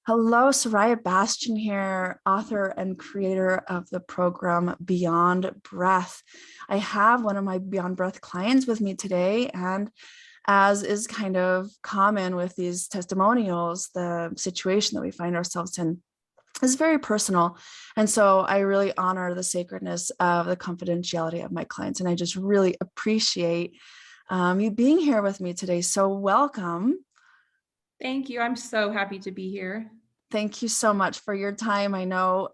Hello, Sariah Bastian here, author and creator of the program Beyond Breath. I have one of my Beyond Breath clients with me today, and as is kind of common with these testimonials, the situation that we find ourselves in is very personal. And so I really honor the sacredness of the confidentiality of my clients, and I just really appreciate you being here with me today. So welcome. Thank you. I'm so happy to be here. Thank you so much for your time. I know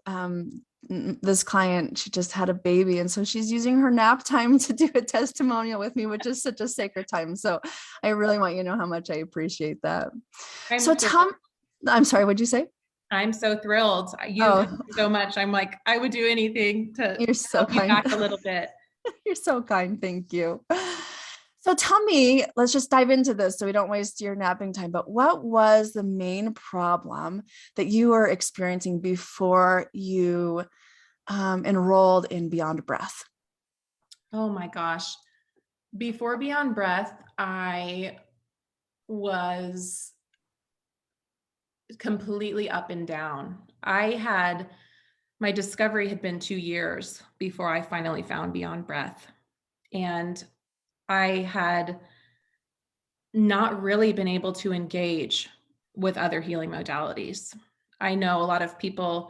this client, she just had a baby, and so she's using her nap time to do a testimonial with me, which is such a sacred time. So I really want you to know how much I appreciate that. I'm So thrilled. I'm sorry, what'd you say? I'm so thrilled. You helped Oh, me so much. I'm like, I would do anything to you're so help you kind. back a little bit. You're so kind. Thank you. So tell me, let's just dive into this so we don't waste your napping time. But what was the main problem that you were experiencing before you enrolled in Beyond Breath? Oh my gosh. Before Beyond Breath, I was completely up and down. My discovery had been 2 years before I finally found Beyond Breath. And I had not really been able to engage with other healing modalities. I know a lot of people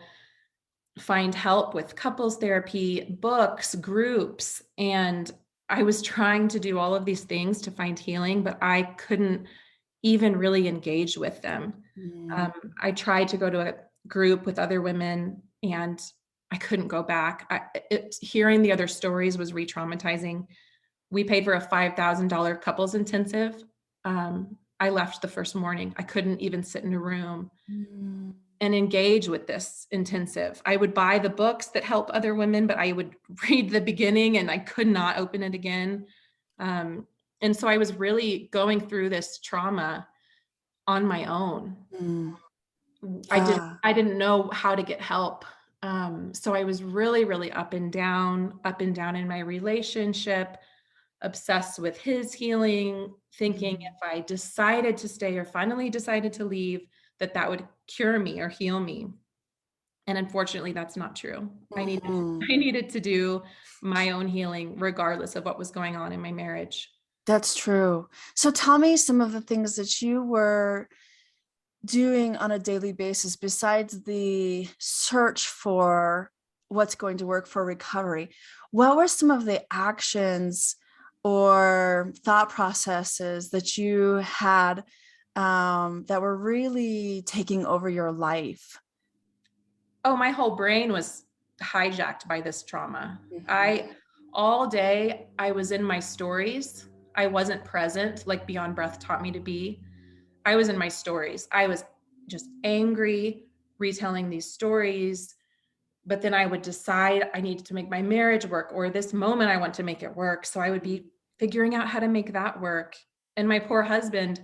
find help with couples therapy, books, groups, and I was trying to do all of these things to find healing, but I couldn't even really engage with them. Mm. I tried to go to a group with other women and I couldn't go back. Hearing the other stories was re-traumatizing. We paid for a $5,000 couples intensive. I left the first morning. I couldn't even sit in a room Mm. and engage with this intensive. I would buy the books that help other women, but I would read the beginning and I could not open it again. And so I was really going through this trauma on my own. Mm. I didn't Yeah. I didn't know how to get help. So I was really, really up and down in my relationship, obsessed with his healing, thinking Mm. if I decided to stay or finally decided to leave, that would cure me or heal me. And unfortunately, that's not true. Mhm. I needed to do my own healing regardless of what was going on in my marriage. That's true. So tell me some of the things that you were doing on a daily basis besides the search for what's going to work for recovery. What were some of the actions or thought processes that you had that were really taking over your life? Oh, my whole brain was hijacked by this trauma. Mhm. I All day I was in my stories. I wasn't present like Beyond Breath taught me to be. I was in my stories. I was just angry, retelling these stories. But then I would decide I needed to make my marriage work, or this moment I want to make it work. So I would be figuring out how to make that work. And my poor husband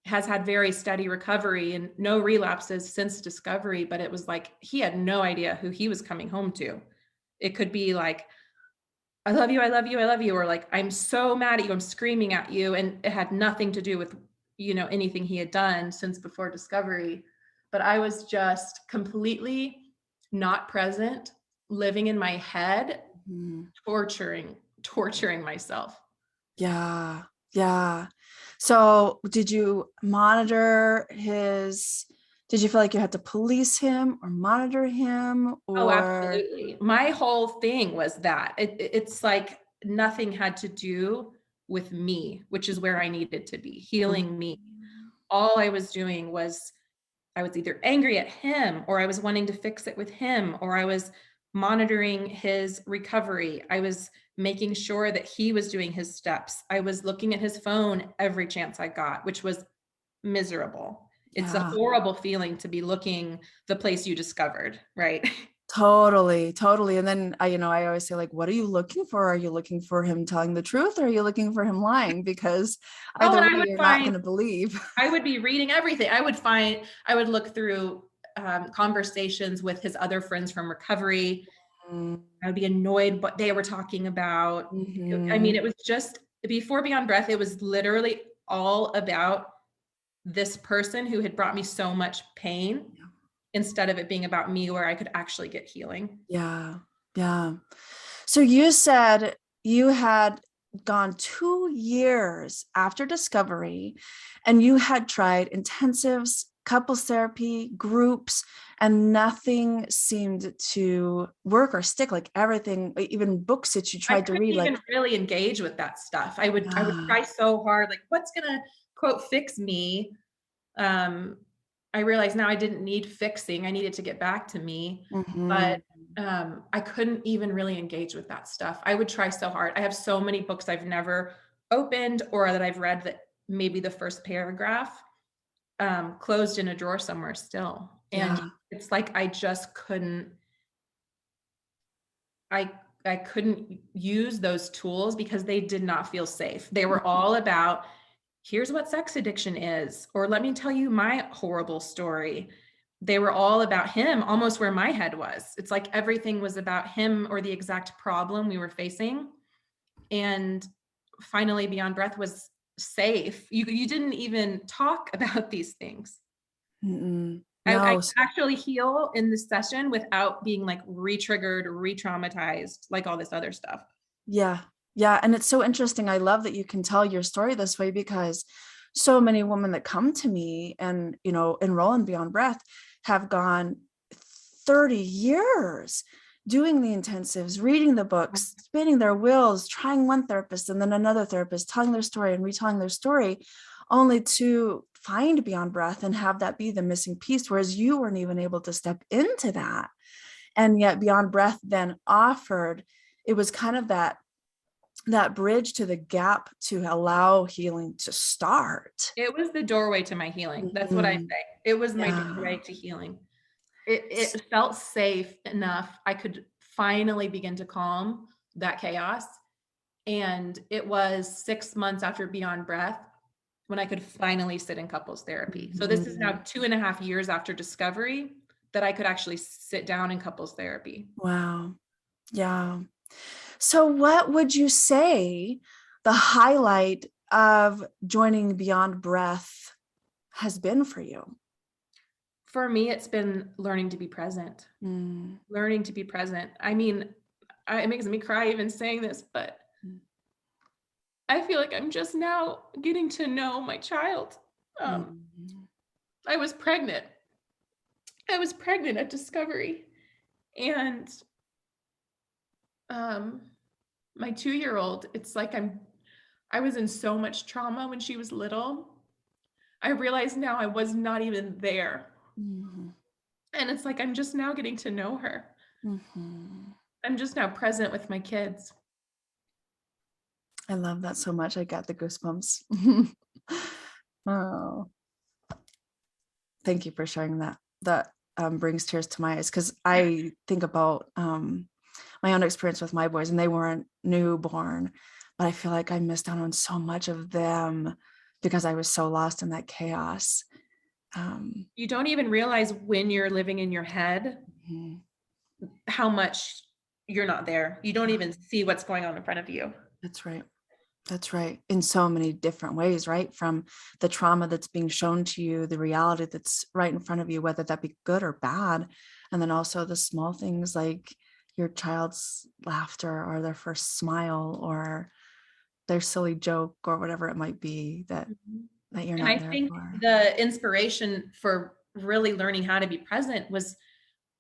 has had very steady recovery and no relapses since discovery, but it was like he had no idea who he was coming home to. It could be like, I love you, I love you, I love you, or like, I'm so mad at you, I'm screaming at you. And it had nothing to do with, anything he had done since before discovery. But I was just completely not present, living in my head, Mhm. torturing myself. Yeah, yeah. So did you monitor did you feel like you had to police him or monitor him Oh, or? absolutely. My whole thing was that it's like nothing had to do with me, which is where I needed to be, healing me. All I was doing was I was either angry at him or I was wanting to fix it with him or I was monitoring his recovery. I was making sure that he was doing his steps. I was looking at his phone every chance I got, which was miserable. It's a Yeah. horrible feeling to be looking the place you discovered, right? Totally, totally. And then I always say, like, what are you looking for? Are you looking for him telling the truth or are you looking for him lying? Because Oh, either and way, you're not going to believe. I would be reading everything. I would look through conversations with his other friends from recovery. I would be annoyed what they were talking about. I mean, Mm-hmm. it was just before Beyond Breath, it was literally all about this person who had brought me so much pain. instead of it being about me where I could actually get healing. Yeah. Yeah. So you said you had gone 2 years after discovery and you had tried intensives, couples therapy, groups, and nothing seemed to work or stick. Like everything, even books that you I tried to couldn't read, like, even really engage with that stuff. I would ah, try so hard, like, what's gonna quote fix me? Um, I realized now I didn't need fixing. I needed to get back to me. But mhm, I couldn't even really engage with that stuff. I would try so hard. I have so many books I've never opened or that I've read that maybe the first paragraph closed in a drawer somewhere still. And yeah. it's like I just couldn't I I couldn't use those tools because they did not feel safe. They were Mhm, all about, here's what sex addiction is, or let me tell you my horrible story. They were all about him, almost where my head was. It's like everything was about him or the exact problem we were facing. And finally, Beyond Breath was safe. You didn't even talk about these things. mm-mm. I No, could actually heal in this session without being like re-triggered, re-traumatized, like all this other stuff. yeah. Yeah. And it's so interesting. I love that you can tell your story this way because so many women that come to me and, enroll in Beyond Breath have gone 30 years doing the intensives, reading the books, spinning their wheels, trying one therapist and then another therapist, telling their story and retelling their story, only to find Beyond Breath and have that be the missing piece, whereas you weren't even able to step into that. And yet Beyond Breath then offered, it was kind of that bridge to the gap to allow healing to start. It was the doorway to my healing. That's what I Mhm. say. It was my Yeah. doorway to healing. It felt safe enough. I could finally begin to calm that chaos. And it was 6 months after Beyond Breath when I could finally sit in couples therapy. So this is now Mhm. 2.5 years after discovery that I could actually sit down in couples therapy. Wow. Yeah. So, what would you say the highlight of joining Beyond Breath has been for you? For me, it's been learning to be present. Mm. Learning to be present. I mean, it makes me cry even saying this, but I feel like I'm just now getting to know my child. Um, Mm. I was pregnant. I was pregnant at discovery, and um, my 2-year-old. It's like I was in so much trauma when she was little. I realize now I was not even there, Mhm. and it's like I'm just now getting to know her. Mhm. I'm just now present with my kids. I love that so much. I got the goosebumps. Oh, thank you for sharing that. That brings tears to my eyes because I think about my own experience with my boys, and they weren't newborn, but I feel like I missed out on so much of them because I was so lost in that chaos. Um, You don't even realize when you're living in your head mhm. how much you're not there. You don't Yeah, even see what's going on in front of you. that's right. That's right. In so many different ways, right? From the trauma that's being shown to you, the reality that's right in front of you, whether that be good or bad. And then also the small things like your child's laughter or their first smile or their silly joke or whatever it might be Mhm. that you're And not I there think for. the inspiration for really learning how to be present was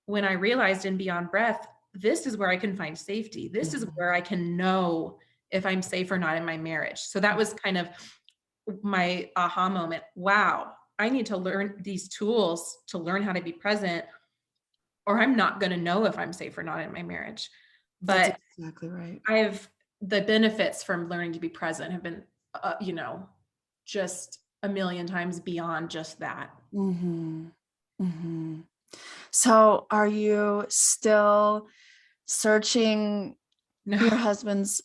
when I realized in Beyond Breath, this is where I can find safety. This is Mhm. where I can know if I'm safe or not in my marriage. So that was kind of my aha moment. Wow, I need to learn these tools to learn how to be present, or I'm not going to know if I'm safe or not in my marriage. That's But exactly right. I've the benefits from learning to be present have been, just a million times beyond just that. Hmm. Hmm. So are you still searching No, your husband's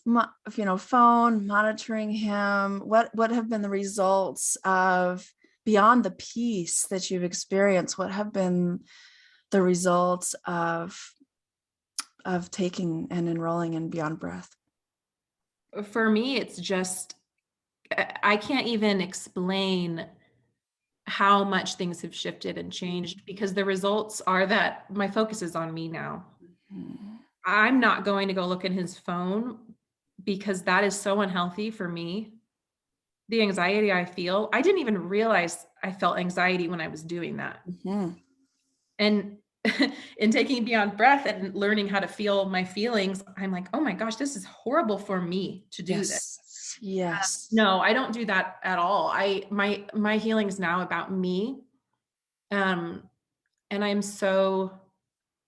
phone, monitoring him? What have been the results of, beyond the peace that you've experienced, what have been the results of taking and enrolling in Beyond Breath? for me, it's just I can't even explain how much things have shifted and changed, because the results are that my focus is on me now. Mm-hmm. I'm not going to go look at his phone because that is so unhealthy for me. The anxiety I feel, I didn't even realize I felt anxiety when I was doing that. Mm-hmm. And in taking Beyond Breath and learning how to feel my feelings, I'm like, oh my gosh, this is horrible for me to do this. Yes. Yes. No, I don't do that at all. My healing is now about me. And I'm so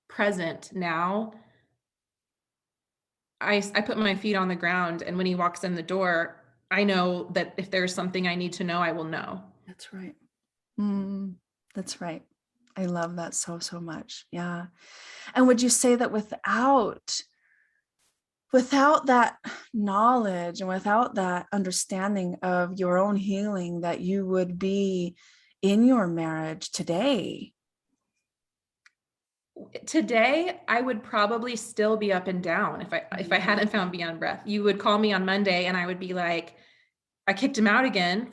present now. I put my feet on the ground, and when he walks in the door, I know that if there's something I need to know, I will know. That's right. That's right. I love that so, so much. Yeah. And would you say that without that knowledge and without that understanding of your own healing, that you would be in your marriage today? Today, I would probably still be up and down if I hadn't found Beyond Breath. You would call me on Monday and I would be like, I kicked him out again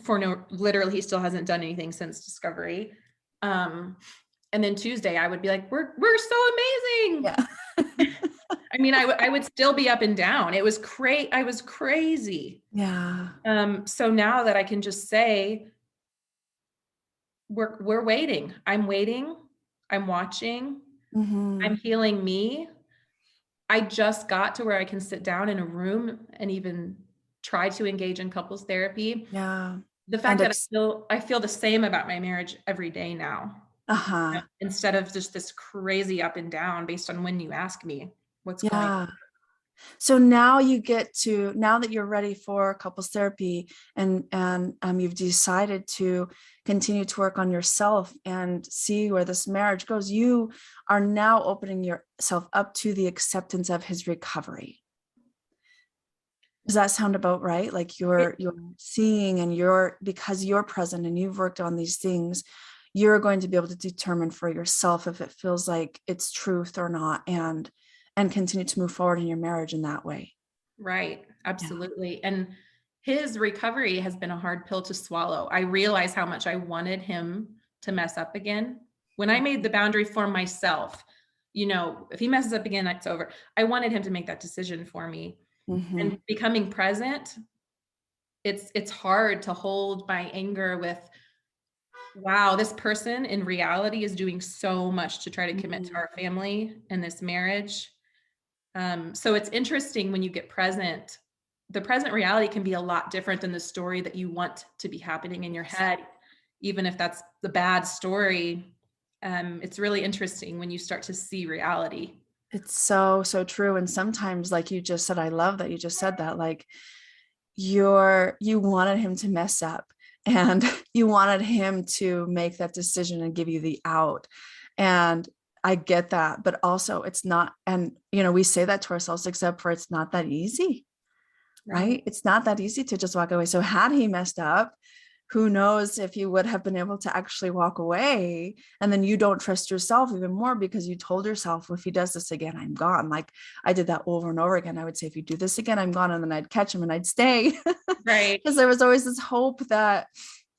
literally, he still hasn't done anything since discovery. And then Tuesday I would be like, we're so amazing. Yeah. I mean, I would still be up and down. I was crazy. Yeah. So now that I can just say, we're waiting. I'm waiting. I'm watching. Mm-hmm. I'm healing me. I just got to where I can sit down in a room and even try to engage in couples therapy. Yeah. The fact that I feel the same about my marriage every day now. Uh-huh. Instead of just this crazy up and down based on when you ask me what's going on. Yeah. So now now that you're ready for couples therapy, and you've decided to continue to work on yourself and see where this marriage goes, you are now opening yourself up to the acceptance of his recovery. Does that sound about right? Like you're seeing, and because you're present and you've worked on these things, you're going to be able to determine for yourself if it feels like it's truth or not, and continue to move forward in your marriage in that way. Right. Absolutely. Yeah. And his recovery has been a hard pill to swallow. I realize how much I wanted him to mess up again. When I made the boundary for myself, if he messes up again, it's over. I wanted him to make that decision for me. Mm-hmm. And becoming present, it's hard to hold my anger with, wow, this person in reality is doing so much to try to commit to our family and this marriage. So it's interesting when you get present. The present reality can be a lot different than the story that you want to be happening in your head, even if that's the bad story. It's really interesting when you start to see reality. It's so, so true. And sometimes, like you just said, I love that you just said that, like you wanted him to mess up, and you wanted him to make that decision and give you the out. And I get that, but also it's not, and we say that to ourselves, except for it's not that easy, right? It's not that easy to just walk away. So had he messed up, who knows if you would have been able to actually walk away. And then you don't trust yourself even more, because you told yourself, well, if he does this again, I'm gone. Like I did that over and over again. I would say, if you do this again, I'm gone. And then I'd catch him and I'd stay. Right. Because there was always this hope that,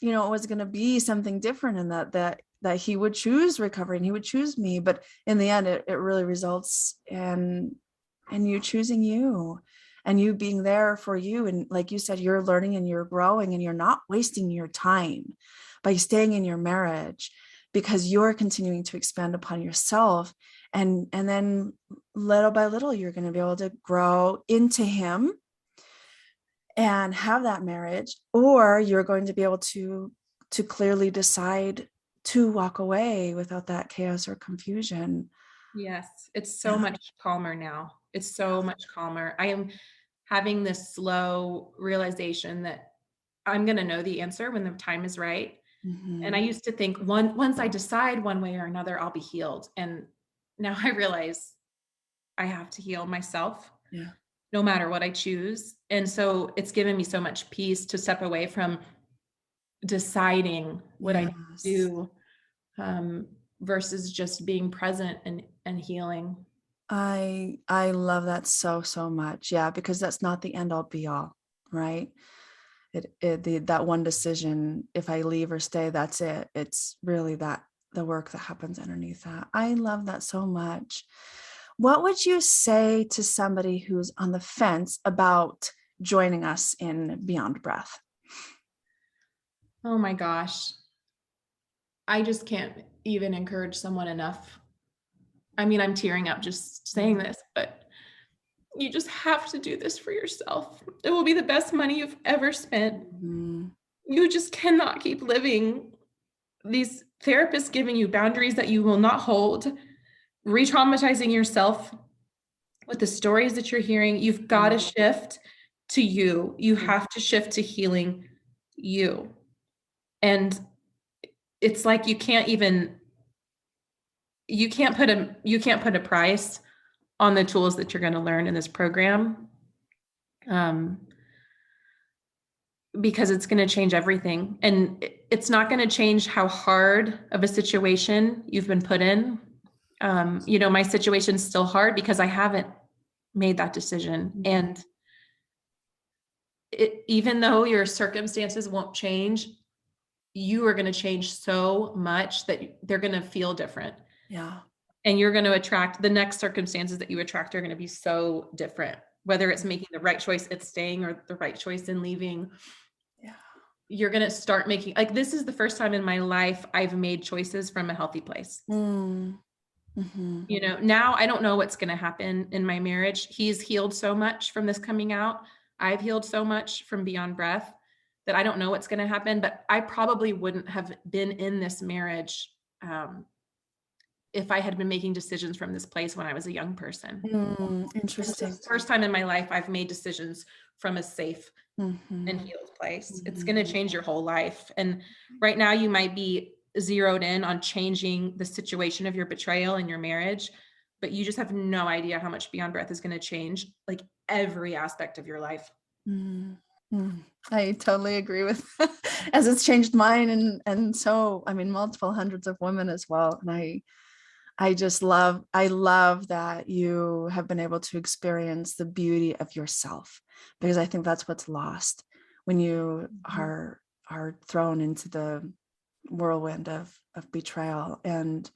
it was going to be something different, and that he would choose recovery and he would choose me. But in the end, it really results in you choosing you, and you being there for you. And like you said, you're learning and you're growing, and you're not wasting your time by staying in your marriage, because you're continuing to expand upon yourself. And then little by little, you're going to be able to grow into him and have that marriage, or you're going to be able to clearly decide to walk away without that chaos or confusion. Yes, it's so much calmer now. It's so much calmer. I am having this slow realization that I'm going to know the answer when the time is right. Mm-hmm. And I used to think once I decide one way or another, I'll be healed. And now I realize I have to heal myself, no matter what I choose. And so it's given me so much peace to step away from deciding what I need to do, versus just being present and healing. I love that so, so much. Yeah, because that's not the end all be all, right? that one decision, if I leave or stay, that's it. It's really that the work that happens underneath that. I love that so much. What would you say to somebody who's on the fence about joining us in Beyond Breath? Oh my gosh. I just can't even encourage someone enough. I mean, I'm tearing up just saying this, but you just have to do this for yourself. It will be the best money you've ever spent. Mm-hmm. You just cannot keep living these therapists giving you boundaries that you will not hold, re-traumatizing yourself with the stories that you're hearing. You've got to shift to you. You have to shift to healing you. And it's like you can't put a price on the tools that you're going to learn in this program. Because it's going to change everything. And it's not going to change how hard of a situation you've been put in. My situation's still hard because I haven't made that decision. And even though your circumstances won't change, you are going to change so much that they're going to feel different. Yeah. And you're going to attract the next circumstances that you attract are going to be so different, whether it's making the right choice at staying or the right choice in leaving. Yeah. You're going to start making, like, this is the first time in my life I've made choices from a healthy place. Mm-hmm. Now I don't know what's going to happen in my marriage. He's healed so much from this coming out. I've healed so much from Beyond Breath that I don't know what's going to happen, but I probably wouldn't have been in this marriage if I had been making decisions from this place when I was a young person. Interesting. It's the first time in my life I've made decisions from a safe and healed place. It's going to change your whole life. And right now you might be zeroed in on changing the situation of your betrayal in your marriage, but you just have no idea how much Beyond Breath is going to change like every aspect of your life. I totally agree with as it's changed mine and so multiple hundreds of women as well. And I love that you have been able to experience the beauty of yourself, because I think that's what's lost when you are thrown into the whirlwind of betrayal and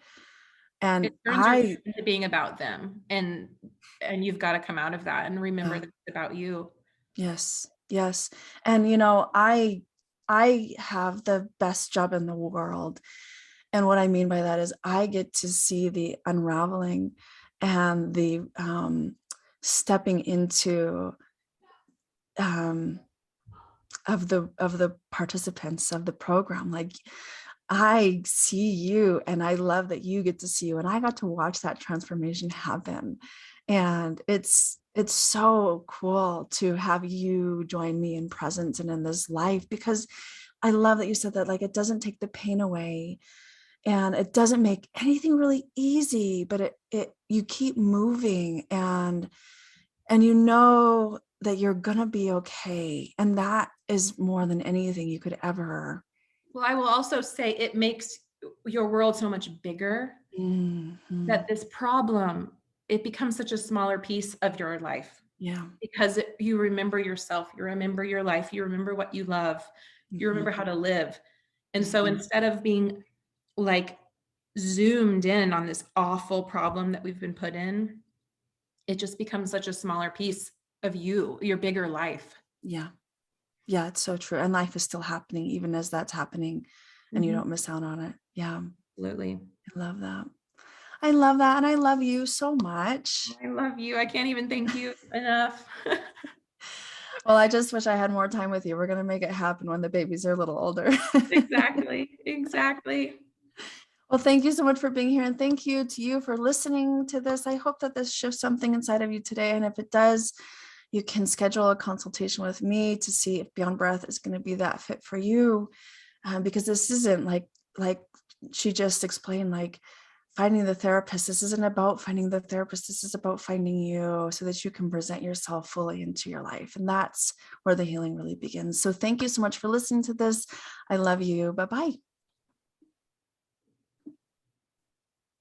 it turns into being about them, and you've got to come out of that and remember that it's about you. Yes. And I have the best job in the world. And what I mean by that is I get to see the unraveling and the stepping into of the participants of the program. Like, I see you, and I love that you get to see you, and I got to watch that transformation happen. And it's so cool to have you join me in presence and in this life, because I love that you said that, like, it doesn't take the pain away and it doesn't make anything really easy, but you keep moving and you know that you're gonna be okay. And that is more than anything you could ever. Well, I will also say it makes your world so much bigger that this problem, it becomes such a smaller piece of your life. Yeah. Because you remember yourself, you remember your life, you remember what you love, you remember how to live. And so instead of being like zoomed in on this awful problem that we've been put in, it just becomes such a smaller piece of your bigger life. Yeah. It's so true. And life is still happening even as that's happening, and you don't miss out on it. Yeah. Absolutely. I love that. And I love you so much. I love you. I can't even thank you enough. Well, I just wish I had more time with you. We're going to make it happen when the babies are a little older. Exactly. Well, thank you so much for being here. And thank you to you for listening to this. I hope that this shifts something inside of you today. And if it does, you can schedule a consultation with me to see if Beyond Breath is going to be that fit for you. Because this isn't like she just explained, like, finding the therapist. This isn't about finding the therapist. This is about finding you so that you can present yourself fully into your life. And that's where the healing really begins. So thank you so much for listening to this. I love you. Bye-bye.